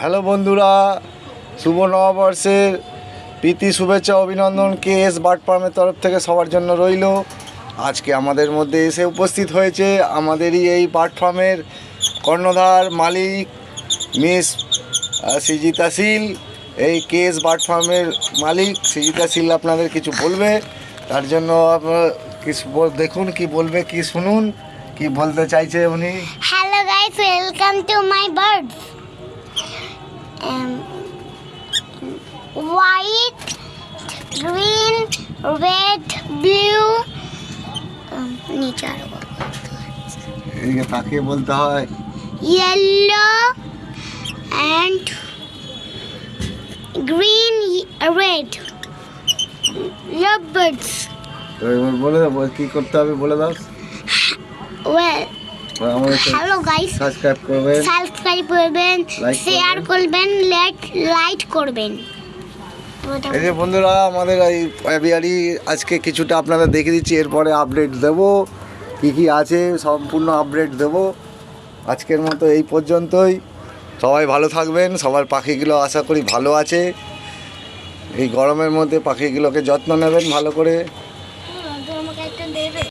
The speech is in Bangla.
হ্যালো বন্ধুরা, শুভ নববর্ষের প্রীতি শুভেচ্ছা অভিনন্দন কেএস বার্ড ফার্মের তরফ থেকে সবার জন্য রইল। আজকে আমাদের মধ্যে এসে উপস্থিত হয়েছে আমাদেরই এই বার্ড ফার্মের কর্ণধার মালিক মিস সৃজিতা শীল। এই কেএস বার্ড ফার্মের মালিক সৃজিতা শীল আপনাদের কিছু বলবে, তার জন্য আপনারা কিছু দেখুন কি বলবে, কি শুনুন কি বলতে চাইছে উনি। Hello guys, welcome to my birds. White, green, red, blue. নিচে আরো এদিকে তাকিয়ে বলতে হয়। yellow and green, red. Lovebirds. তো এবার বলে দাও কী করতে হবে, বলে দাও। Well, আমাদের hello guys. সাবস্ক্রাইব করবেন, সাবস্ক্রাইব করবেন, Like শেয়ার করবেন, লাইক করবেন। এই যে বন্ধুরা, আমাদের এই অ্যাভিয়ারি আজকে কিছুটা আপনাদের দেখিয়ে দিচ্ছি, এরপরে আপডেট দেবো কী কী আছে, সম্পূর্ণ আপডেট দেবো। আজকের মতো এই পর্যন্তই। সবাই ভালো থাকবেন, সবার পাখিগুলো আশা করি ভালো আছে। এই গরমের মধ্যে পাখিগুলোকে যত্ন নেবেন ভালো করে।